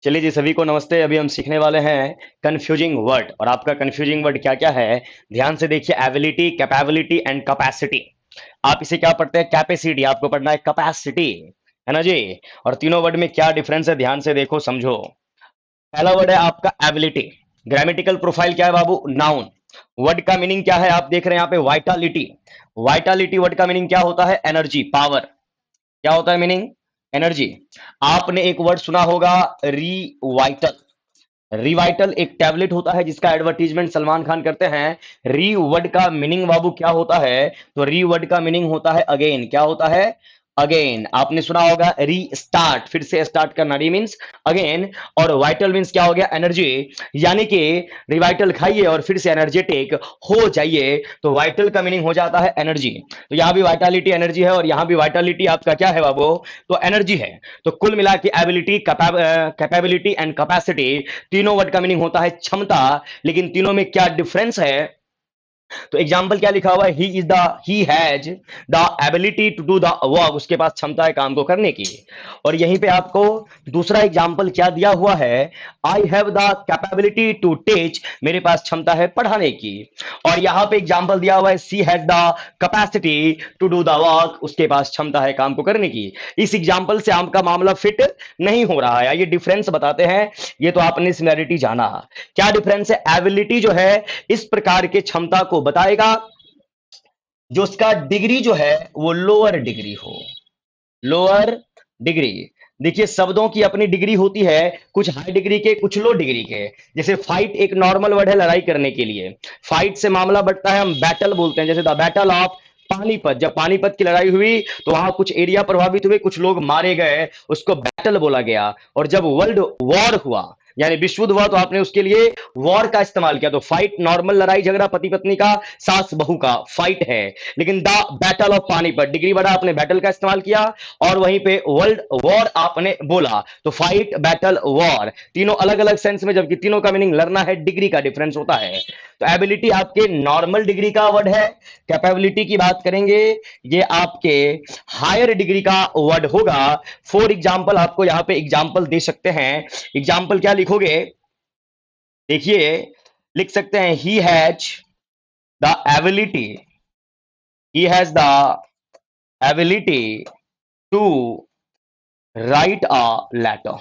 चलिए जी, सभी को नमस्ते। अभी हम सीखने वाले हैं कंफ्यूजिंग वर्ड। और आपका कंफ्यूजिंग वर्ड क्या क्या है, ध्यान से देखिए। Ability, capability and capacity. आप इसे क्या पढ़ते हैं? कैपेसिटी। आपको पढ़ना है कैपेसिटी, है ना जी। और तीनों वर्ड में क्या डिफरेंस है, ध्यान से देखो, समझो। पहला वर्ड है आपका एबिलिटी। ग्रामेटिकल प्रोफाइल क्या है बाबू? नाउन। वर्ड का मीनिंग क्या है? आप देख रहे हैं यहाँ पे वाइटालिटी। वाइटालिटी वर्ड का मीनिंग क्या होता है? Energy, power. क्या होता है मीनिंग? एनर्जी। आपने एक वर्ड सुना होगा, रिवाइटल। रिवाइटल एक टैबलेट होता है जिसका एडवर्टीजमेंट सलमान खान करते हैं। री वर्ड का मीनिंग बाबू क्या होता है? तो री वर्ड का मीनिंग होता है अगेन। क्या होता है? अगेन। आपने सुना होगा री स्टार्ट, फिर से स्टार्ट करना, री मींस अगेन। और वाइटल मींस क्या हो गया? एनर्जी। यानी कि रिवाइटल खाइए और फिर से एनर्जेटिक हो जाइए, तो वाइटल का मीनिंग हो जाता है एनर्जी। तो यहां भी वाइटालिटी एनर्जी है, और यहां भी वाइटालिटी आपका क्या है बाबू? तो एनर्जी है। तो कुल मिला के एबिलिटी, कैपेबिलिटी एंड कैपेसिटी, तीनों वर्ड का मीनिंग होता है क्षमता। लेकिन तीनों में क्या डिफरेंस है? तो एग्जाम्पल क्या लिखा हुआ है? He has the ability to do the work. उसके पास क्षमता है काम को करने की। और यहीं पे आपको दूसरा एग्जाम्पल क्या दिया हुआ है? I have the capability to teach. मेरे पास क्षमता है पढ़ाने की। और यहां पे एग्जाम्पल दिया हुआ है she has the capacity to do the work. उसके पास क्षमता है काम को करने की। इस एग्जाम्पल से आपका मामला फिट नहीं हो रहा है। ये डिफरेंस बताते हैं। ये तो आपने सिमिलरिटी जाना। क्या डिफरेंस है? एबिलिटी जो है इस प्रकार के क्षमता को बताएगा जो उसका डिग्री जो है वो लोअर डिग्री हो। Lower degree. देखिए, शब्दों की अपनी डिग्री होती है, कुछ हाई डिग्री के, कुछ लो डिग्री के। जैसे फाइट एक नॉर्मल वर्ड है लड़ाई करने के लिए। फाइट से मामला बढ़ता है, हम बैटल बोलते हैं। जैसे द बैटल ऑफ पानीपत, जब पानीपत की लड़ाई हुई तो वहां कुछ एरिया प्रभावित हुए, कुछ लोग मारे गए, उसको बैटल बोला गया। और जब वर्ल्ड वॉर हुआ, यानी विश्व युद्ध हुआ, तो आपने उसके लिए वॉर का इस्तेमाल किया। तो फाइट नॉर्मल लड़ाई झगड़ा पति पत्नी का, सास बहू का फाइट है। लेकिन the battle of Panipat, degree बढ़ा, आपने बैटल का इस्तेमाल किया। और वहीं पे वर्ल्ड वॉर आपने बोला, तो फाइट, बैटल, वॉर, तीनों अलग अलग सेंस में, जबकि तीनों का मीनिंग लड़ना है, डिग्री का डिफरेंस होता है। तो एबिलिटी आपके नॉर्मल डिग्री का वर्ड है। कैपेबिलिटी की बात करेंगे, ये आपके हायर डिग्री का वर्ड होगा। फॉर एग्जाम्पल, आपको यहां पे एग्जाम्पल दे सकते हैं। एग्जाम्पल क्या लिखोगे? देखिए, लिख सकते हैं he has the ability, he has the ability to write a letter.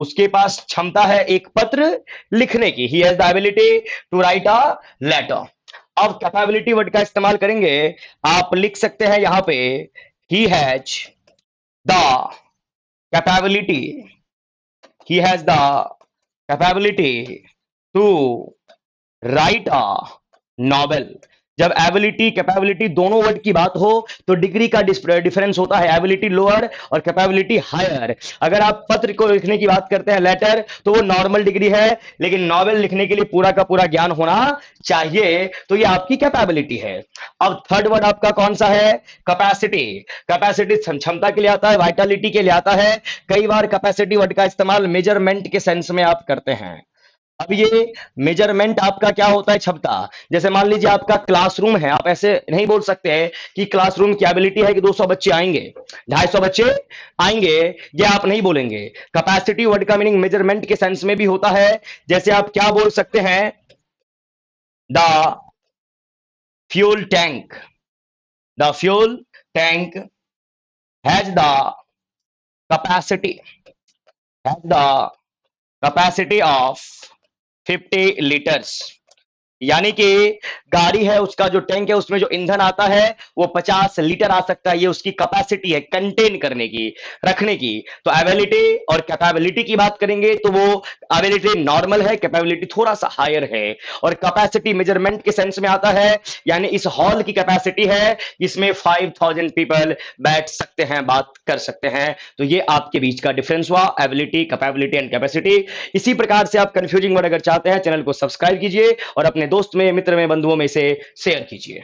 उसके पास क्षमता है एक पत्र लिखने की। He has the ability to write a letter. अब कैपेबिलिटी वर्ड का इस्तेमाल करेंगे। आप लिख सकते हैं यहां पे he has the capability, he has the capability to write a novel. जब एबिलिटी कैपेबिलिटी दोनों वर्ड की बात हो, तो डिग्री का डिफरेंस होता है। एबिलिटी लोअर और कैपेबिलिटी हायर। अगर आप पत्र को लिखने की बात करते हैं, लेटर, तो वो नॉर्मल डिग्री है। लेकिन नॉवेल लिखने के लिए पूरा का पूरा ज्ञान होना चाहिए, तो ये आपकी कैपेबिलिटी है। अब थर्ड वर्ड आपका कौन सा है? कैपेसिटी। कैपेसिटी क्षमता के लिए आता है, वाइटालिटी के लिए आता है। कई बार कैपेसिटी वर्ड का इस्तेमाल मेजरमेंट के सेंस में आप करते हैं। अब ये मेजरमेंट आपका क्या होता है? क्षमता। जैसे मान लीजिए आपका क्लासरूम है, आप ऐसे नहीं बोल सकते हैं कि क्लासरूम की एबिलिटी है कि 200 बच्चे आएंगे, 250 बच्चे आएंगे। ये आप नहीं बोलेंगे। कैपेसिटी वर्ड का मीनिंग मेजरमेंट के सेंस में भी होता है। जैसे आप क्या बोल सकते हैं? The fuel tank, the fuel tank has the capacity, has the capacity of 50 litres. यानी कि गाड़ी है, उसका जो टैंक है, उसमें जो ईंधन आता है वो 50 लीटर आ सकता है। ये उसकी कैपेसिटी है कंटेन करने की, रखने की। तो एबिलिटी और कैपेबिलिटी की बात करेंगे तो वो एबिलिटी नॉर्मल है, कैपेबिलिटी थोड़ा सा हायर है। और कैपेसिटी मेजरमेंट के सेंस में आता है, यानी इस हॉल की कैपेसिटी है, इसमें 5000 पीपल बैठ सकते हैं, बात कर सकते हैं। तो ये आपके बीच का डिफरेंस हुआ, एबिलिटी, कैपेबिलिटी एंड कैपेसिटी। इसी प्रकार से आप कंफ्यूजिंग वर्ड अगर चाहते हैं, चैनल को सब्सक्राइब कीजिए और अपने दोस्त में, मित्र में, बंधुओं में इसे शेयर कीजिए।